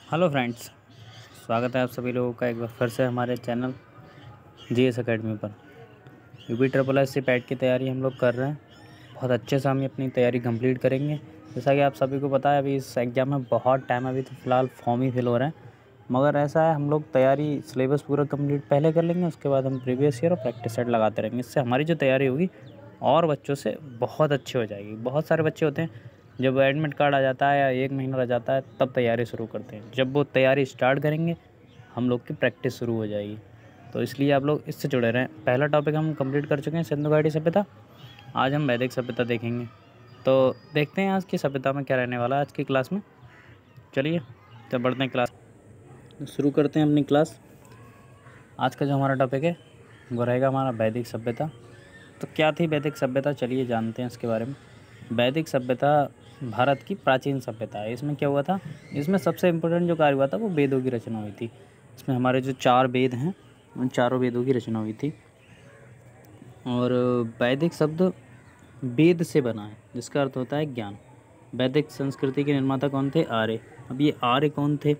Hello friends, स्वागत है आप सभी लोगों का एक बार फिर से हमारे चैनल जीएस एकेडमी पर। UP triple S C PET की तैयारी हम लोग कर रहे हैं। बहुत अच्छे से हम अपनी तैयारी कंप्लीट करेंगे। जैसा कि आप सभी को पता है, अभी इस एग्ज़ाम में बहुत टाइम, अभी तो फ़िलहाल फॉर्म ही फिल हो रहे हैं। मगर ऐसा है, हम लोग तैयारी सिलेबस पूरा कंप्लीट पहले कर लेंगे, उसके बाद हम प्रीवियस ईयर और प्रैक्टिस सेट लगाते रहेंगे। इससे हमारी जो तैयारी होगी और बच्चों से बहुत अच्छी हो जाएगी। बहुत सारे बच्चे होते हैं, जब एडमिट कार्ड आ जाता है या 1 महीना रह जाता है तब तैयारी शुरू करते हैं। जब वो तैयारी स्टार्ट करेंगे हम लोग की प्रैक्टिस शुरू हो जाएगी। तो इसलिए आप लोग इससे जुड़े रहें। पहला टॉपिक हम कंप्लीट कर चुके हैं, सिंधु घाटी सभ्यता। आज हम वैदिक सभ्यता देखेंगे। तो देखते हैं आज की सभ्यता में क्या रहने वाला है आज की क्लास में। चलिए तो बढ़ते हैं क्लास, शुरू करते हैं अपनी क्लास। आज का जो हमारा टॉपिक है वो रहेगा हमारा वैदिक सभ्यता। तो क्या थी वैदिक सभ्यता, चलिए जानते हैं इसके बारे में। वैदिक सभ्यता भारत की प्राचीन सभ्यता है। इसमें क्या हुआ था, इसमें सबसे इम्पोर्टेंट जो कार्य हुआ था वो वेदों की रचना हुई थी। इसमें हमारे जो 4 वेद हैं उन चारों वेदों की रचना हुई थी। और वैदिक शब्द वेद से बना है, जिसका अर्थ होता है ज्ञान। वैदिक संस्कृति के निर्माता कौन थे? आर्य। अब ये आर्य कौन थे?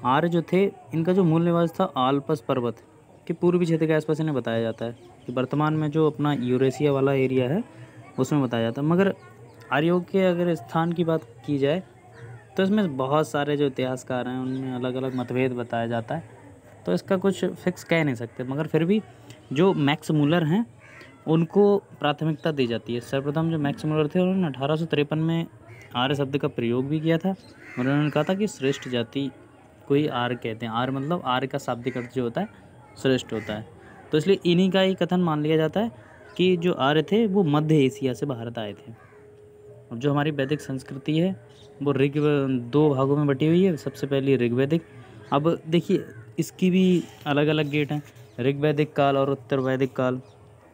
आर्य जो थे, इनका जो मूल निवास था आल्पस पर्वत के पूर्वी क्षेत्र के आसपास इन्हें बताया जाता है कि वर्तमान में जो अपना यूरेशिया वाला एरिया है उसमें बताया जाता है। मगर आर्यों के अगर स्थान की बात की जाए तो इसमें बहुत सारे जो इतिहासकार हैं उनमें अलग अलग मतभेद बताया जाता है। तो इसका कुछ फिक्स कह नहीं सकते, मगर फिर भी जो मैक्स मूलर हैं उनको प्राथमिकता दी जाती है। सर्वप्रथम जो मैक्स मूलर थे उन्होंने 1853 में आर्य शब्द का प्रयोग भी किया था और उन्होंने कहा था कि श्रेष्ठ जाति को ही आर्य कहते हैं। आर्य मतलब आर्य का शाब्दिक अर्थ जो होता है श्रेष्ठ होता है। तो इसलिए इन्हीं का ही कथन मान लिया जाता है कि जो आर्य थे वो मध्य एशिया से भारत आए थे। अब जो हमारी वैदिक संस्कृति है वो 2 भागों में बटी हुई है। सबसे पहली ऋग्वैदिक। अब देखिए इसकी भी अलग अलग गेट हैं, ऋग्वैदिक काल और उत्तर वैदिक काल।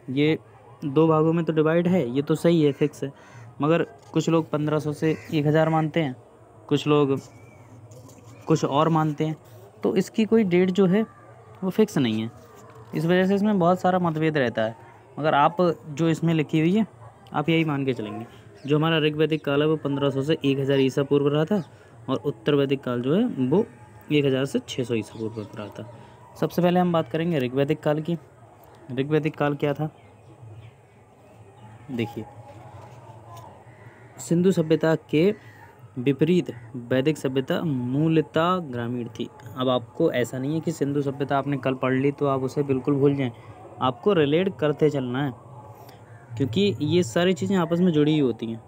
ये 2 भागों में तो डिवाइड है, ये तो सही है, फिक्स है। मगर कुछ लोग 1500 से 1000 मानते हैं, कुछ लोग कुछ और मानते हैं। तो इसकी कोई डेट जो है वो फिक्स नहीं है। इस वजह से इसमें बहुत सारा मतभेद रहता है। मगर आप जो इसमें लिखी हुई है आप यही मान के चलेंगे। जो हमारा ऋग्वैदिक काल है वो 1500 से 1000 ईसा पूर्व रहा था और उत्तर वैदिक काल जो है वो 1000 से 600 ईसा पूर्व रहा था। सबसे पहले हम बात करेंगे ऋग्वैदिक काल की। ऋग्वैदिक काल क्या था? देखिए, सिंधु सभ्यता के विपरीत वैदिक सभ्यता मूलतः ग्रामीण थी। अब आपको ऐसा नहीं है कि सिंधु सभ्यता आपने कल पढ़ ली तो आप उसे बिल्कुल भूल जाएं। आपको रिलेट करते चलना है, क्योंकि ये सारी चीज़ें आपस में जुड़ी हुई होती हैं।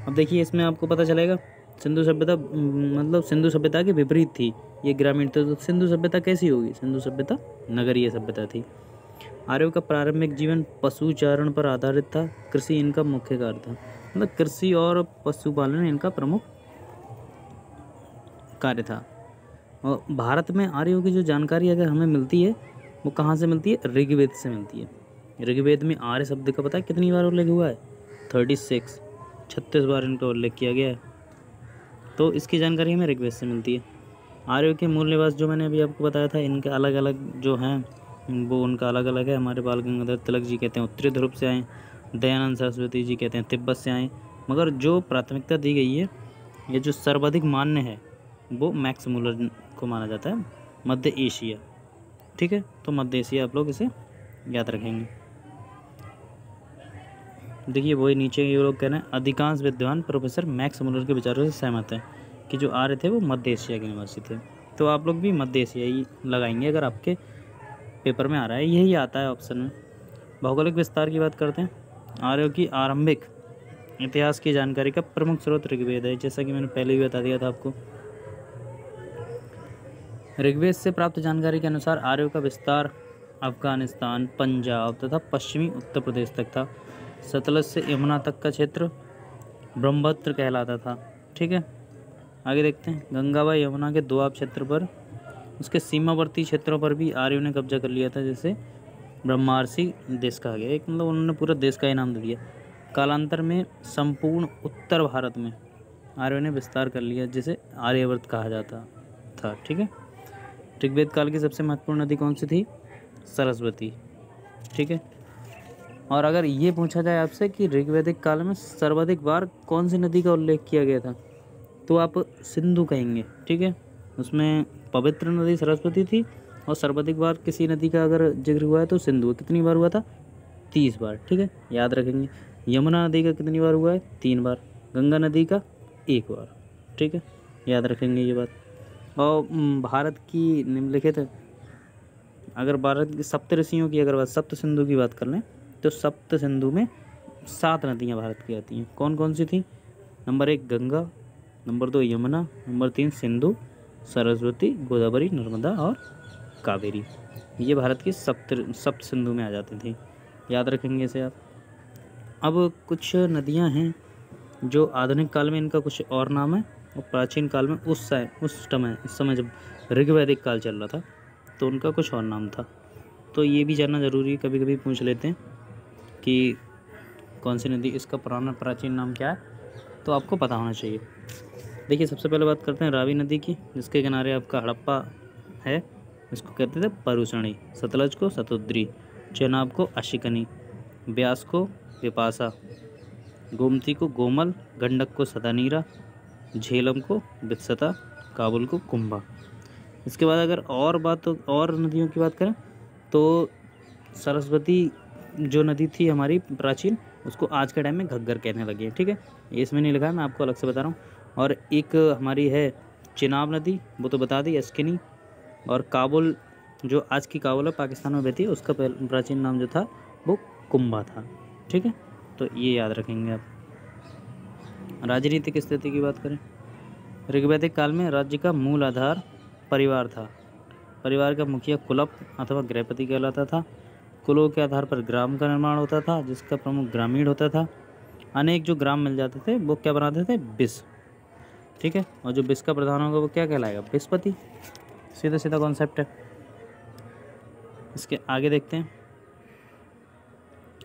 अब देखिए इसमें आपको पता चलेगा सिंधु सभ्यता मतलब सिंधु सभ्यता के विपरीत थी, ये ग्रामीण थी। तो सिंधु सभ्यता कैसी होगी? सिंधु सभ्यता नगरीय सभ्यता थी। आर्यों का प्रारंभिक जीवन पशुचारण पर आधारित था। कृषि इनका मुख्य कार्य था, मतलब कृषि और पशुपालन इनका प्रमुख कार्य था। और भारत में आर्यों की जो जानकारी अगर हमें मिलती है वो कहाँ से मिलती है? ऋग्वेद से मिलती है। ऋग्वेद में आर्य शब्द का पता है कितनी बार उल्लेख हुआ है? 36 बार इनका उल्लेख किया गया है। तो इसकी जानकारी हमें ऋग्वेद से मिलती है। आर्यों के मूल निवास जो मैंने अभी आपको बताया था, इनके अलग अलग जो हैं वो उनका अलग अलग है। हमारे बाल गंगाधर तिलक जी कहते हैं उत्तरी ध्रुव से आए, दयानंद सरस्वती जी कहते हैं तिब्बत से आए। मगर जो प्राथमिकता दी गई है, ये जो सर्वाधिक मान्य है वो मैक्स मूलर को माना जाता है, मध्य एशिया। ठीक है, तो मध्य एशिया आप लोग इसे याद रखेंगे। देखिए वही नीचे ये लोग कह रहे हैं, अधिकांश विद्वान प्रोफेसर मैक्स मूलर के विचारों से सहमत हैं कि जो आर्य थे वो मध्य एशिया के निवासी थे। तो आप लोग भी मध्य एशिया ही लगाएंगे अगर आपके पेपर में आ रहा है, यही आता है ऑप्शन में। भौगोलिक विस्तार की बात करते हैं। आर्यों की आरंभिक इतिहास की जानकारी का प्रमुख स्रोत ऋग्वेद है, जैसा कि मैंने पहले भी बता दिया था आपको। ऋग्वेद से प्राप्त जानकारी के अनुसार आर्यों का विस्तार अफगानिस्तान, पंजाब तथा पश्चिमी उत्तर प्रदेश तक था। सतलज से यमुना तक का क्षेत्र ब्रह्मपुत्र कहलाता था। ठीक है, आगे देखते हैं। गंगा व यमुना के दोआब क्षेत्र पर, उसके सीमावर्ती क्षेत्रों पर भी आर्यों ने कब्जा कर लिया था, जैसे ब्रह्मारसी देश कहा गया। एक मतलब उन्होंने पूरा देश का ही नाम दे दिया। कालांतर में संपूर्ण उत्तर भारत में आर्यों ने विस्तार कर लिया, जिसे आर्यवर्त कहा जाता था। ठीक है, ऋग्वेद काल की सबसे महत्वपूर्ण नदी कौन सी थी? सरस्वती। ठीक है, और अगर ये पूछा जाए आपसे कि ऋग्वैदिक काल में सर्वाधिक बार कौन सी नदी का उल्लेख किया गया था, तो आप सिंधु कहेंगे, ठीक है। उसमें पवित्र नदी सरस्वती थी और सर्वाधिक बार किसी नदी का अगर जिक्र हुआ है तो सिंधु। कितनी बार हुआ था? 30 बार, ठीक है, याद रखेंगे। यमुना नदी का कितनी बार हुआ है? 3 बार। गंगा नदी का 1 बार, ठीक है, याद रखेंगे ये बात। और भारत की निम्नलिखित, अगर भारत की सप्त ऋषियों की अगर बात, सप्त सिंधु की बात कर लें तो सप्त सिंधु में 7 नदियाँ भारत की आती हैं। कौन कौन सी थी? Number 1 Ganga, number 2 Yamuna, number 3 Sindhu, Saraswati, Godavari, Narmada और कावेरी। ये भारत की सप्त सिंधु में आ जाती थी, याद रखेंगे इसे आप। अब कुछ नदियां हैं जो आधुनिक काल में इनका कुछ और नाम है और प्राचीन काल में उस समय जब ऋग्वैदिक काल चल रहा था तो उनका कुछ और नाम था। तो ये भी जानना ज़रूरी है, कभी कभी पूछ लेते हैं कि कौन सी नदी, इसका पुराना प्राचीन नाम क्या है, तो आपको पता होना चाहिए। देखिए, सबसे पहले बात करते हैं रावी नदी की, जिसके किनारे आपका हड़प्पा है, इसको कहते थे परुसणी। सतलज को सतुद्री, चेनाब को अशिकनी, ब्यास को विपासा, गोमती को गोमल, गंडक को सदानीरा, झेलम को बित्सता, काबुल को कुंभा। इसके बाद अगर और नदियों की बात करें तो सरस्वती जो नदी थी हमारी प्राचीन, उसको आज के टाइम में घग्गर कहने लगे हैं, ठीक है। ये इसमें नहीं लिखा है, मैं आपको अलग से बता रहा हूँ। और एक हमारी है चेनाब नदी, वो तो बता दी, अस्किनी। और काबुल, जो आज की काबुल है, पाकिस्तान में बहती है, उसका प्राचीन नाम जो था वो कुंभा था, ठीक है। तो ये याद रखेंगे आप। राजनीतिक स्थिति की बात करें, ऋग्वैदिक काल में राज्य का मूल आधार परिवार था। परिवार का मुखिया कुलप अथवा गृहपति कहलाता था। कुलों के आधार पर ग्राम का निर्माण होता था, जिसका प्रमुख ग्रामीण होता था। अनेक जो ग्राम मिल जाते थे वो क्या बनाते थे? बिस, ठीक है। और जो बिस का प्रधान होगा वो क्या कहलाएगा? बिस्पति। सीधा सीधा कॉन्सेप्ट है। इसके आगे देखते हैं।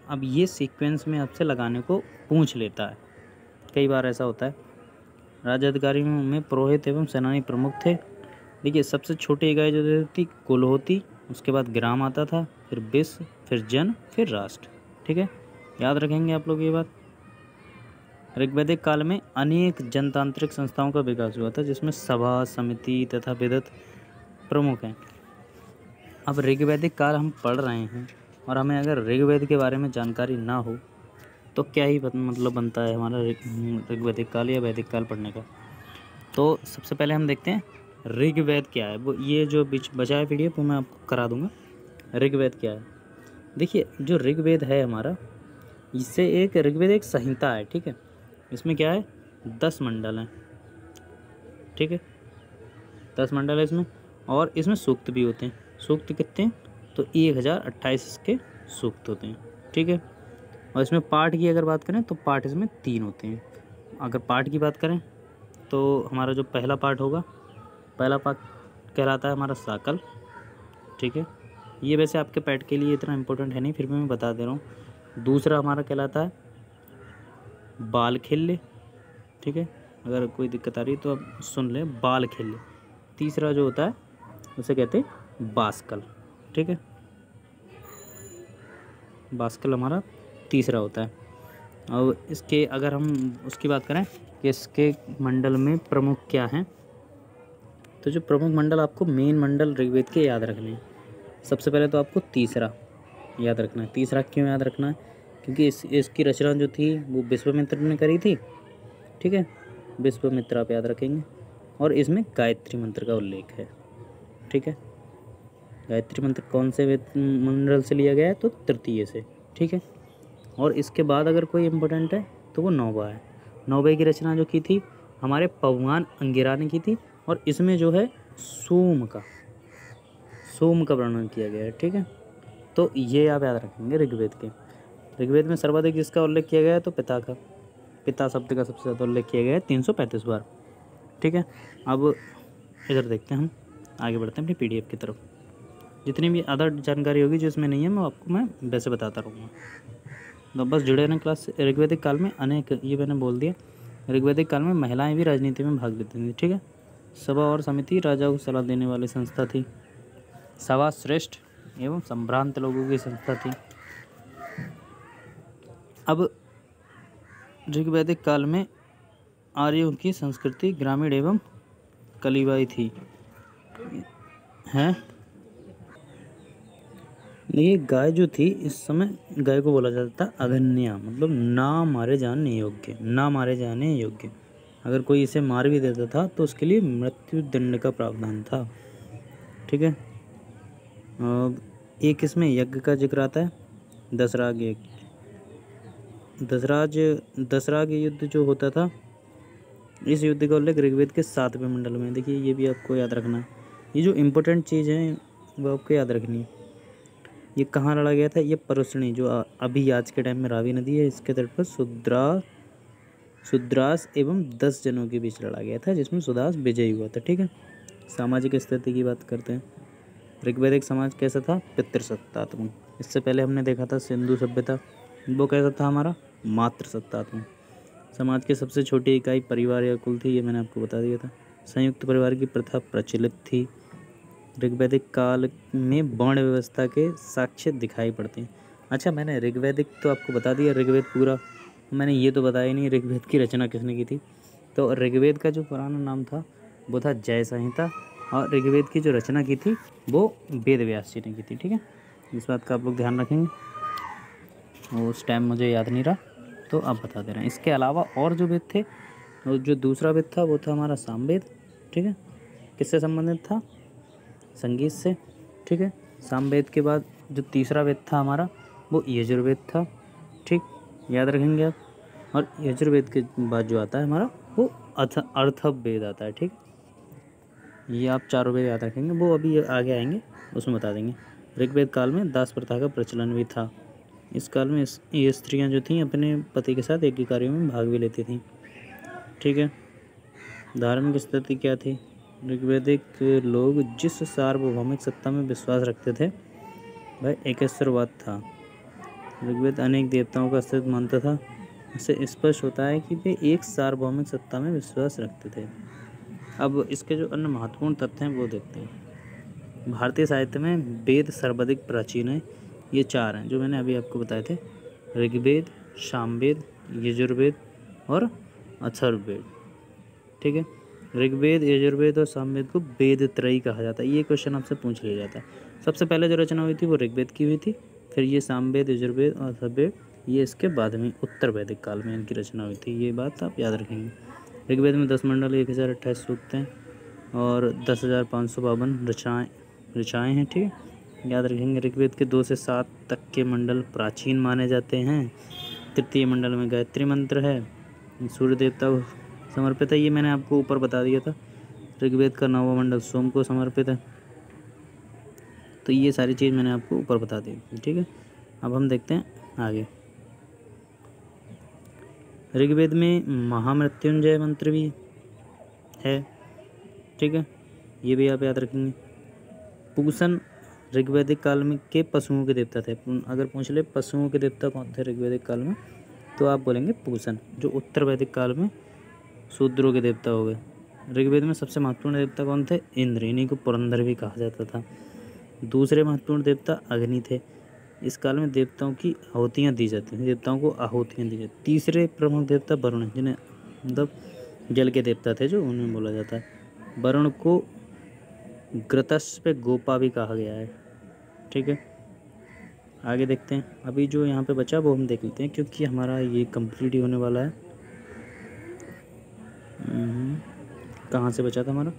अब ये सीक्वेंस में आपसे लगाने को पूछ लेता है, कई बार ऐसा होता है। राज्य अधिकारियों में पुरोहित एवं सेनानी प्रमुख थे। देखिए, सबसे छोटी इकाई जो थी कुल होती, उसके बाद ग्राम आता था, फिर बिस, फिर जन, फिर राष्ट्र, ठीक है, याद रखेंगे आप लोग ये बात। ऋग्वैदिक काल में अनेक जनतांत्रिक संस्थाओं का विकास हुआ था, जिसमें सभा, समिति तथा विदत प्रमुख हैं। अब ऋग्वैदिक काल हम पढ़ रहे हैं और हमें अगर ऋग्वेद के बारे में जानकारी ना हो तो क्या ही मतलब बनता है हमारा ऋग्वैदिक काल या वैदिक काल पढ़ने का। तो सबसे पहले हम देखते हैं ऋग्वेद क्या है। वो ये जो बीच बचा है पीडीएफ वो मैं आपको करा दूंगा। ऋग्वेद क्या है? देखिए, जो ऋग्वेद है हमारा, इससे एक ऋग्वेद एक संहिता है, ठीक है। इसमें क्या है? 10 मंडल हैं, ठीक है, 10 मंडल है इसमें। और इसमें सूक्त भी होते हैं। सूक्त कितने हैं? तो 1028 इसके सूक्त होते हैं, ठीक है। और इसमें पाठ की अगर बात करें तो पाठ इसमें 3 होते हैं। अगर पाठ की बात करें तो हमारा जो पहला पाठ होगा, पहला पाठ कहलाता है हमारा साकल, ठीक है। ये वैसे आपके पैट के लिए इतना इम्पोर्टेंट है नहीं, फिर भी मैं बता दे रहा हूँ। दूसरा हमारा कहलाता है बाल खेल्ले, ठीक है, अगर कोई दिक्कत आ रही है तो आप सुन लें, बाल खेल्ले। तीसरा जो होता है उसे कहते हैं बास्कल, ठीक है, बास्कल हमारा तीसरा होता है। और इसके अगर हम उसकी बात करें कि इसके मंडल में प्रमुख क्या हैं, तो जो प्रमुख मंडल आपको मेन मंडल ऋग्वेद के याद रखने हैं। सबसे पहले तो आपको तीसरा याद रखना है। तीसरा क्यों याद रखना है? क्योंकि इसकी रचना जो थी वो विश्वामित्र ने करी थी, ठीक है, विश्वामित्र आप याद रखेंगे। और इसमें गायत्री मंत्र का उल्लेख है, ठीक है। गायत्री मंत्र कौन से मंडल से लिया गया है? तो तृतीय से, ठीक है। और इसके बाद अगर कोई इम्पोर्टेंट है तो वो नौवा है। नौवे की रचना जो की थी हमारे पौवान अंगिरा ने की थी। और इसमें जो है सोम का वर्णन किया गया है, ठीक है। तो ये आप याद रखेंगे ऋग्वेद के। ऋग्वेद में सर्वाधिक जिसका उल्लेख किया गया है तो पिता का, पिता शब्द का सबसे ज़्यादा उल्लेख किया गया है 335 बार, ठीक है। अब इधर देखते हैं, हम आगे बढ़ते हैं अपनी पीडीएफ की तरफ। जितनी भी अदर जानकारी होगी जो इसमें नहीं है मैं वैसे बताता रहूँगा। तो बस जुड़े रहना क्लास से। ऋग्वैदिक काल में अनेक, ये मैंने बोल दिया, ऋग्वैदिक काल में महिलाएं भी राजनीति में भाग लेती थी, ठीक है। सभा और समिति राजाओं को सलाह देने वाली संस्था थी। सभा श्रेष्ठ एवं संभ्रांत लोगों की संस्था थी। अब ऋग्वैदिक काल में आर्यों की संस्कृति ग्रामीण एवं कलिबाई थी। हैं देखिए, गाय जो थी इस समय गाय को बोला जाता था अघन्या, मतलब ना मारे जाने योग्य, ना मारे जाने योग्य। अगर कोई इसे मार भी देता था तो उसके लिए मृत्यु दंड का प्रावधान था। ठीक है। अब एक इसमें यज्ञ का जिक्र आता है, दशराग यज्ञ। दशराग युद्ध जो होता था, इस युद्ध का उल्लेख ऋग्वेद के 7वें मंडल में। देखिए, ये भी आपको याद रखना है। ये जो इम्पोर्टेंट चीज़ है वो आपको याद रखनी है। ये कहाँ लड़ा गया था? ये परुष्णी, जो अभी आज के टाइम में रावी नदी है, इसके तट पर सुद्रास एवं 10 जनों के बीच लड़ा गया था, जिसमें सुदास विजयी हुआ था। ठीक है। सामाजिक स्थिति की बात करते हैं। ऋग्वैदिक समाज कैसा था? पितृसत्तात्मक। इससे पहले हमने देखा था सिंधु सभ्यता, वो कैसा था हमारा? मातृसत्तात्मक। समाज की सबसे छोटी इकाई परिवार या कुल थी, ये मैंने आपको बता दिया था। संयुक्त परिवार की प्रथा प्रचलित थी। ऋग्वैदिक काल में वर्ण व्यवस्था के साक्ष्य दिखाई पड़ते हैं। अच्छा, मैंने ऋग्वैदिक तो आपको बता दिया, ऋग्वेद पूरा। मैंने ये तो बताया ही नहीं ऋग्वेद की रचना किसने की थी। तो ऋग्वेद का जो पुराना नाम था वो था जय संहिता, और ऋग्वेद की जो रचना की थी वो वेद व्यास जी ने की थी। ठीक है, इस बात का आप लोग ध्यान रखेंगे। उस टाइम मुझे याद नहीं रहा तो अब बता दे रहे हैं। इसके अलावा और जो वेद थे, और जो दूसरा वेद था वो था हमारा सामवेद। ठीक है, किससे संबंधित था? संगीत से। ठीक है। सामवेद के बाद जो तीसरा वेद था हमारा वो यजुर्वेद था। ठीक, याद रखेंगे आप। और यजुर्वेद के बाद जो आता है हमारा वो अर्थवेद आता है। ठीक, ये आप चारों वेद याद रखेंगे, वो अभी आगे आएंगे उसमें बता देंगे। ऋग्वेद काल में दास प्रथा का प्रचलन भी था। इस काल में ये स्त्रियां जो थीं अपने पति के साथ एक ही कार्यों में भाग भी लेती थीं। ठीक है। धार्मिक स्थिति क्या थी? ऋग्वैदिक लोग जिस सार्वभौमिक सत्ता में विश्वास रखते थे वह एकेश्वरवाद था। ऋग्वेद अनेक देवताओं का अस्तित्व मानता था। इससे स्पष्ट होता है कि वे एक सार्वभौमिक सत्ता में विश्वास रखते थे। अब इसके जो अन्य महत्वपूर्ण तथ्य हैं वो देखते हैं। भारतीय साहित्य में वेद सर्वाधिक प्राचीन है। ये 4 हैं जो मैंने अभी आपको बताए थे: ऋग्वेद, सामवेद, यजुर्वेद और अथर्ववेद। ठीक है। ऋग्वेद, यजुर्वेद और सामवेद को वेद त्रयी कहा जाता है। ये क्वेश्चन आपसे पूछ लिया जाता है। सबसे पहले जो रचना हुई थी वो ऋग्वेद की हुई थी, फिर ये सामवेद, यजुर्वेद और अथर्ववेद, ये इसके बाद में उत्तर वैदिक काल में इनकी रचना हुई थी। ये बात आप याद रखेंगे। ऋग्वेद में 10 मंडल, 1028 सूक्त हैं और 10,552 ऋचाएँ हैं। ठीक है, याद रखेंगे। ऋग्वेद के 2 से 7 तक के मंडल प्राचीन माने जाते हैं। तृतीय मंडल में गायत्री मंत्र है, सूर्य देवता को समर्पित है। ये मैंने आपको ऊपर बता दिया था। ऋग्वेद का 9वां मंडल सोम को समर्पित है। तो ये सारी चीज़ मैंने आपको ऊपर बता दी। ठीक है, अब हम देखते हैं आगे। ऋग्वेद में महामृत्युंजय मंत्र भी है। ठीक है, ये भी आप याद रखेंगे। पूसन ऋग्वैदिक काल में के पशुओं के देवता थे। अगर पूछ ले पशुओं के देवता कौन थे ऋग्वैदिक काल में, तो आप बोलेंगे पूसन। जो उत्तर वैदिक काल में शूद्रों के देवता हो गए। ऋग्वेद में सबसे महत्वपूर्ण देवता कौन थे? इंद्र, इन्हीं को पुरंदर भी कहा जाता था। दूसरे महत्वपूर्ण देवता अग्नि थे। इस काल में देवताओं की आहुतियाँ दी जाती हैं, देवताओं को आहुतियाँ दी जाती। तीसरे प्रमुख देवता वरुण, जिन्हें मतलब जल के देवता थे जो, उन्हें बोला जाता है। वरुण को ग्रतस्व गोपा भी कहा गया है। ठीक है, आगे देखते हैं। अभी जो यहाँ पे बचा वो हम देख लेते हैं, क्योंकि हमारा ये कंप्लीट ही होने वाला है। कहाँ से बचा था हमारा?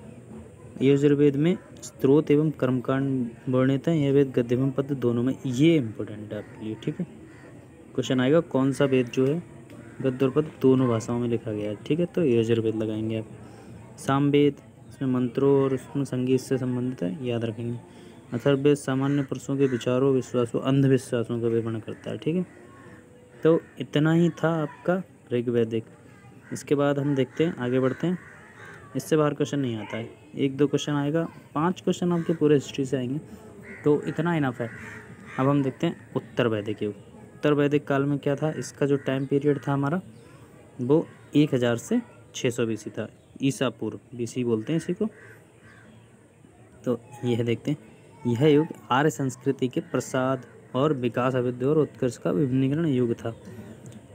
यजुर्वेद में स्त्रोत एवं कर्मकांड वर्णित है। यह वेद गद्य एवं पद्य दोनों में, ये इंपॉर्टेंट है आपके लिए। ठीक है, क्वेश्चन आएगा कौन सा वेद जो है गद्य और पद्य दोनों भाषाओं में लिखा गया है। ठीक है, तो यजुर्वेद लगाएंगे आप। सामवेद, इसमें मंत्रों और उसमें संगीत से संबंधित है, याद रखेंगे। अथर्ववेद सामान्य पुरुषों के विचारों, विश्वासों, अंधविश्वासों का विवरण करता है। ठीक है, तो इतना ही था आपका ऋग्वैदिक। इसके बाद हम देखते हैं, आगे बढ़ते हैं। इससे बाहर क्वेश्चन नहीं आता है, 1-2 क्वेश्चन आएगा, 5 क्वेश्चन आपके पूरे हिस्ट्री से आएंगे, तो इतना इनफ है। अब हम देखते हैं उत्तर वैदिक युग। उत्तर वैदिक काल में क्या था? इसका जो टाइम पीरियड था हमारा वो 1000 से 600 BC था। ईसा पूर्व, BC बोलते हैं इसी को। तो यह देखते हैं, यह युग आर्य संस्कृति के प्रसाद और विकास, अभिवृद्धि और उत्कर्ष का विभिन्नीकरण युग था।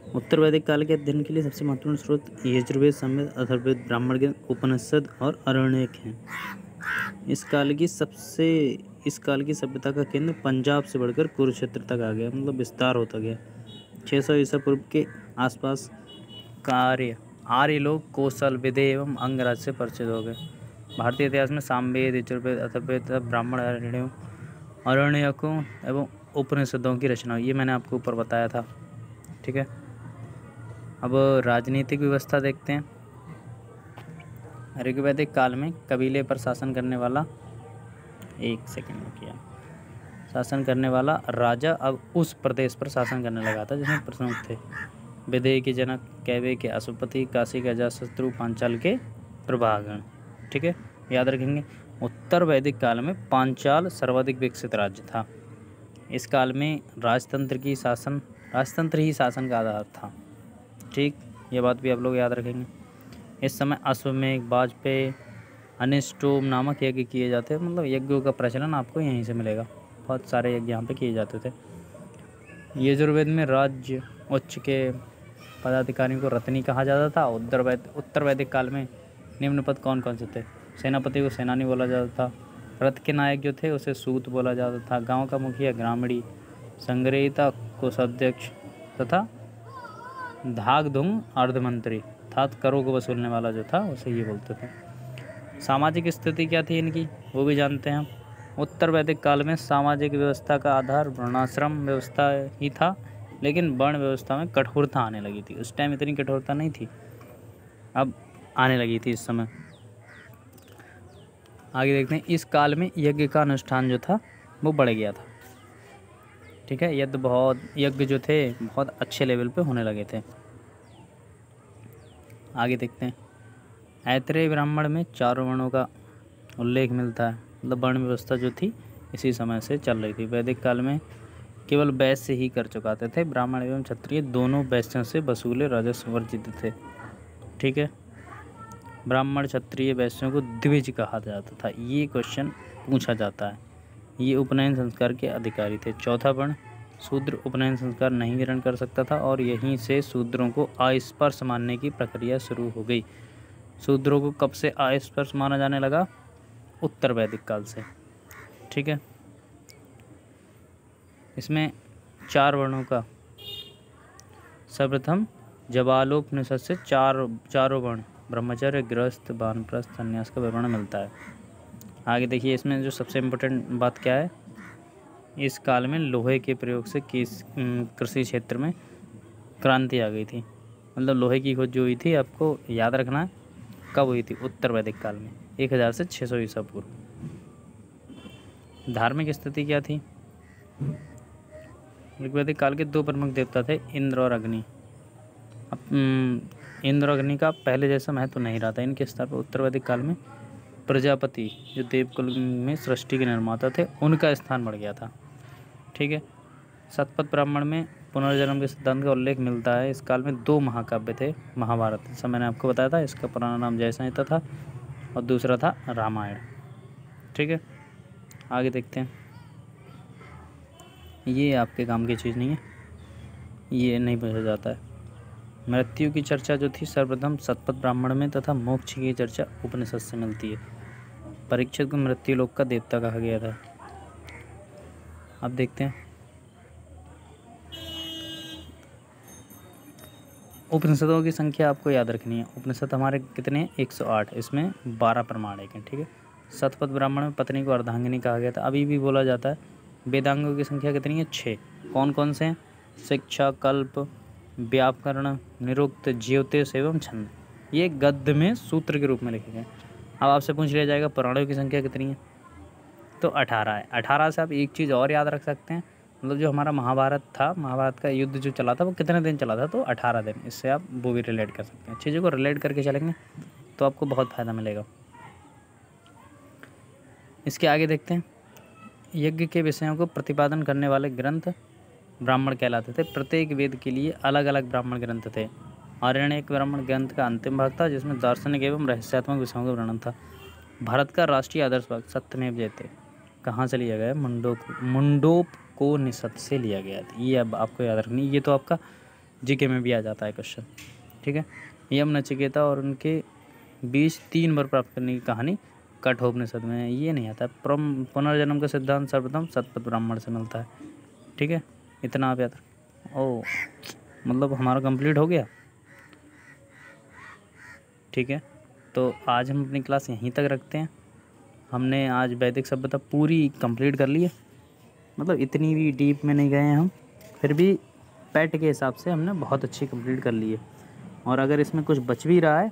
उत्तर वैदिक काल के अध्ययन के लिए सबसे महत्वपूर्ण स्रोत यजुर्वेद, सामवेद, अथर्ववेद, ब्राह्मण ग्रंथ, उपनिषद और आरण्यक हैं। इस काल की सभ्यता का केंद्र पंजाब से बढ़कर कुरुक्षेत्र तक आ गया, मतलब विस्तार होता गया। 600 ईसा पूर्व के आसपास आर्य लोग कौशल, विदेह एवं अंगराज से परिचित हो गए। भारतीय इतिहास में सामवेद, यजुर्वेद, अथर्ववेद तथा ब्राह्मण आरण्यकों एवं उपनिषदों की रचना हुई। ये मैंने आपको ऊपर बताया था। ठीक है, अब राजनीतिक व्यवस्था देखते हैं। ऋग्वैदिक काल में कबीले पर शासन करने वाला राजा अब उस प्रदेश पर शासन करने लगा था जिसमें प्रमुख थे विदेह के जनक, कैवे के अश्वपति, काशी के अजातशत्रु, पांचाल के प्रभागण। ठीक है, याद रखेंगे। उत्तर वैदिक काल में पांचाल सर्वाधिक विकसित राज्य था। इस काल में राजतंत्र ही शासन का आधार था। ठीक, ये बात भी आप लोग याद रखेंगे। इस समय अश्वमेध, वाजपेयी, अनिष्टोम नामक यज्ञ किए जाते हैं, मतलब यज्ञों का प्रचलन आपको यहीं से मिलेगा। बहुत सारे यज्ञ यहाँ पे किए जाते थे। यजुर्वेद में राज्य उच्च के पदाधिकारियों को रत्नी कहा जाता था। उत्तर वैदिक काल में निम्न पद कौन कौन से थे? सेनापति को सेनानी बोला जाता था। रथ के नायक जो थे उसे सूत बोला जाता था। गांव का मुखिया ग्रामीणी, संग्रहिता कोषाध्यक्ष तथा धागधुंग अर्धमंत्री, अर्थात करों को वसूलने वाला जो था उसे ये बोलते थे। सामाजिक स्थिति क्या थी इनकी, वो भी जानते हैं हम। उत्तर वैदिक काल में सामाजिक व्यवस्था का आधार वर्णाश्रम व्यवस्था ही था, लेकिन वर्ण व्यवस्था में कठोरता आने लगी थी। उस टाइम इतनी कठोरता नहीं थी, अब आने लगी थी इस समय। आगे देखते हैं। इस काल में यज्ञ का अनुष्ठान जो था वो बढ़ गया था। ठीक है, यज्ञ जो थे बहुत अच्छे लेवल पे होने लगे थे। आगे देखते हैं। ऐतरेय ब्राह्मण में चारों वर्णों का उल्लेख मिलता है, मतलब वर्ण व्यवस्था जो थी इसी समय से चल रही थी। वैदिक काल में केवल वैश्य ही कर चुकाते थे। ब्राह्मण एवं क्षत्रिय दोनों वैश्यों से वसूले राजस्व वर्जित थे। ठीक है, ब्राह्मण क्षत्रिय वैश्यों को द्विज कहा जाता था। ये क्वेश्चन पूछा जाता है। ये उपनयन संस्कार के अधिकारी थे। चौथा वर्ण शूद्र उपनयन संस्कार नहीं ग्रहण कर सकता था और यहीं से शूद्रों को अस्पृश्य मानने की प्रक्रिया शुरू हो गई। शूद्रों को कब से अस्पृश्य माना जाने लगा? उत्तर वैदिक काल से। ठीक है, इसमें 4 वर्णों का सर्वप्रथम जबालोपनिषद से चारों वर्ण ब्रह्मचर्य, गृहस्थ, वानप्रस्थ, संन्यास का विवरण मिलता है। आगे देखिए, इसमें जो सबसे इम्पोर्टेंट बात क्या है, इस काल में लोहे के प्रयोग से कृषि क्षेत्र में क्रांति आ गई थी। मतलब लोहे की खोज जो हुई थी, आपको याद रखना है कब हुई थी? उत्तर वैदिक काल में 1000 से 600 ईसा पूर्व। धार्मिक स्थिति क्या थी? ऋग्वैदिक काल के 2 प्रमुख देवता थे, इंद्र और अग्नि। अब इंद्र और अग्नि का पहले जैसा महत्व नहीं रहा था। इनके स्थान पर उत्तर वैदिक काल में प्रजापति जो देवकुल में सृष्टि के निर्माता थे उनका स्थान बढ़ गया था। ठीक है, शतपथ ब्राह्मण में पुनर्जन्म के सिद्धांत का उल्लेख मिलता है। इस काल में 2 महाकाव्य थे। महाभारत, जैसा मैंने आपको बताया था, इसका पुराना नाम जय संहिता था और दूसरा था रामायण। ठीक है, आगे देखते हैं। ये आपके काम की चीज़ नहीं है, ये नहीं पूछा जाता है। मृत्यु की चर्चा जो थी सर्वप्रथम शतपथ ब्राह्मण में तथा मोक्ष की चर्चा उपनिषद से मिलती है। परीक्षित को मृत्यु लोक का देवता कहा गया था। अब देखते हैं उपनिषदों की संख्या आपको याद रखनी है। उपनिषद हमारे कितने हैं? 108। इसमें 12 प्रमाणिक हैं। ठीक है, शतपथ ब्राह्मण में पत्नी को अर्धांगिनी कहा गया था, अभी भी बोला जाता है। वेदांगों की संख्या कितनी है? 6। कौन कौन से हैं? शिक्षा, कल्प, व्याकरण, निरुक्त, ज्योतिष एवं छंद। ये गद्य में सूत्र के रूप में लिखे गए। अब आपसे पूछ लिया जाएगा पुराणों की संख्या कितनी है, तो 18 है। 18 से आप एक चीज़ और याद रख सकते हैं, मतलब जो हमारा महाभारत था, महाभारत का युद्ध जो चला था वो कितने दिन चला था, तो 18 दिन। इससे आप वो भी रिलेट कर सकते हैं। चीज़ों को रिलेट करके चलेंगे तो आपको बहुत फ़ायदा मिलेगा। इसके आगे देखते हैं। यज्ञ के विषयों को प्रतिपादन करने वाले ग्रंथ ब्राह्मण कहलाते थे। प्रत्येक वेद के लिए अलग अलग ब्राह्मण ग्रंथ थे। आरण्यक ब्राह्मण ग्रंथ का अंतिम भाग था जिसमें दार्शनिक एवं रहस्यात्मक विषयों का वर्णन था। भारत का राष्ट्रीय आदर्श भाग सत्यमेव जयते कहाँ से लिया गया है? मुंडोपनिषद से लिया गया था। ये अब आपको याद रखनी। ये तो आपका जीके में भी आ जाता है क्वेश्चन। ठीक है, यम नचिकेता और उनके बीच 3 वर प्राप्त करने की कहानी कठोपनिषद में है। ये नहीं आता है। पुनर्जन्म का सिद्धांत सर्वप्रथम सतपथ ब्राह्मण से मिलता है। ठीक है, इतना आप याद। ओ मतलब हमारा कंप्लीट हो गया। ठीक है, तो आज हम अपनी क्लास यहीं तक रखते हैं। हमने आज वैदिक सभ्यता पूरी कंप्लीट कर ली है, मतलब इतनी भी डीप में नहीं गए हैं हम, फिर भी पैट के हिसाब से हमने बहुत अच्छी कंप्लीट कर ली है। और अगर इसमें कुछ बच भी रहा है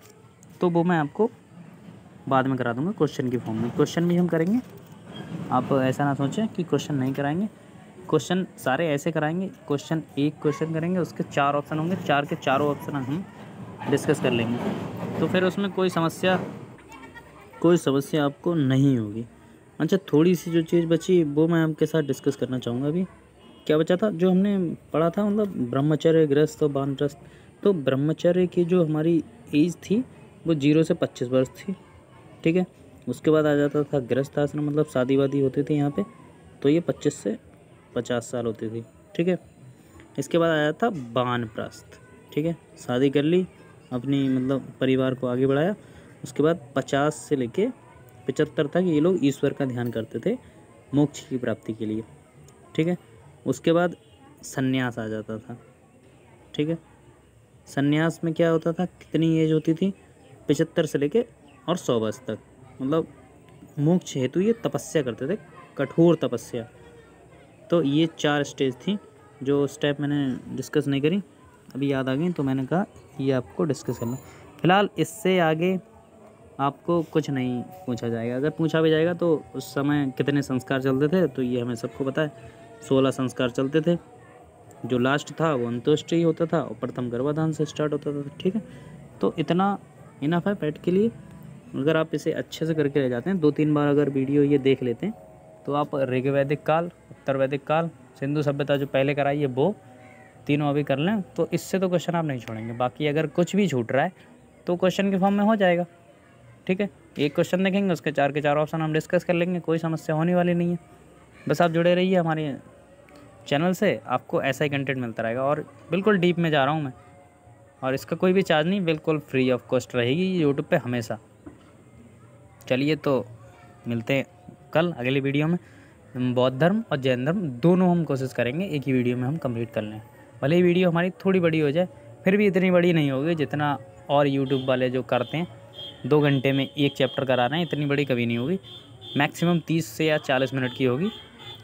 तो वो मैं आपको बाद में करा दूंगा क्वेश्चन की फॉर्म में। क्वेश्चन भी हम करेंगे, आप ऐसा ना सोचें कि क्वेश्चन नहीं कराएंगे। क्वेश्चन सारे ऐसे कराएंगे, क्वेश्चन एक क्वेश्चन करेंगे, उसके 4 ऑप्शन होंगे, 4 के चारों ऑप्शन हम डिस्कस कर लेंगे, तो फिर उसमें कोई समस्या आपको नहीं होगी। अच्छा, थोड़ी सी जो चीज़ बची वो मैं आपके साथ डिस्कस करना चाहूँगा। अभी क्या बचा था जो हमने पढ़ा था, मतलब ब्रह्मचर्य, गृहस्थ और वानप्रस्थ। तो ब्रह्मचर्य की जो हमारी एज थी वो 0 से 25 वर्ष थी। ठीक है, उसके बाद आ जाता था गृहस्थ आश्रम, मतलब शादी वादी होती थी यहाँ पे, तो ये 25 से 50 साल होती थी। ठीक है, इसके बाद आया था वानप्रस्थ। ठीक है, शादी कर ली, अपनी मतलब परिवार को आगे बढ़ाया। उसके बाद 50 से लेके 75 तक ये लोग ईश्वर का ध्यान करते थे मोक्ष की प्राप्ति के लिए। ठीक है, उसके बाद सन्यास आ जाता था। ठीक है, सन्यास में क्या होता था, कितनी एज होती थी, 75 से लेके और 100 वर्ष तक, मतलब मोक्ष हेतु ये तपस्या करते थे, कठोर तपस्या। तो ये 4 स्टेज थी जो उस टाइम मैंने डिस्कस नहीं करी, अभी याद आ गई तो मैंने कहा ये आपको डिस्कस करना। फिलहाल इससे आगे आपको कुछ नहीं पूछा जाएगा। अगर पूछा भी जाएगा तो उस समय कितने संस्कार चलते थे तो ये हमें सबको पता है, 16 संस्कार चलते थे। जो लास्ट था वो अंत्येष्टि होता था और प्रथम गर्भाधान से स्टार्ट होता था। ठीक है, तो इतना इनफ है पैट के लिए। अगर आप इसे अच्छे से करके ले जाते हैं, 2-3 बार अगर वीडियो ये देख लेते हैं, तो आप ऋग्वैदिक काल, उत्तर वैदिक काल, सिंधु सभ्यता जो पहले कराई है वो तीनों अभी कर लें, तो इससे तो क्वेश्चन आप नहीं छोड़ेंगे। बाकी अगर कुछ भी छूट रहा है तो क्वेश्चन के फॉर्म में हो जाएगा। ठीक है, एक क्वेश्चन देखेंगे, उसके 4 के 4 ऑप्शन हम डिस्कस कर लेंगे, कोई समस्या होने वाली नहीं है। बस आप जुड़े रहिए हमारे चैनल से, आपको ऐसा ही कंटेंट मिलता रहेगा। और बिल्कुल डीप में जा रहा हूँ मैं, और इसका कोई भी चार्ज नहीं, बिल्कुल फ्री ऑफ कॉस्ट रहेगी यूट्यूब पे हमेशा। चलिए, तो मिलते हैं कल अगली वीडियो में। बौद्ध धर्म और जैन धर्म दोनों हम कोशिश करेंगे एक ही वीडियो में हम कंप्लीट कर लें। भले ही वीडियो हमारी थोड़ी बड़ी हो जाए, फिर भी इतनी बड़ी नहीं होगी जितना और यूट्यूब वाले जो करते हैं, 2 घंटे में एक चैप्टर करा रहे हैं, इतनी बड़ी कभी नहीं होगी। मैक्सिमम 30 से या 40 मिनट की होगी,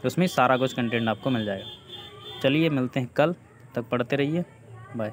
तो उसमें सारा कुछ कंटेंट आपको मिल जाएगा। चलिए, मिलते हैं कल, तक पढ़ते रहिए, बाय।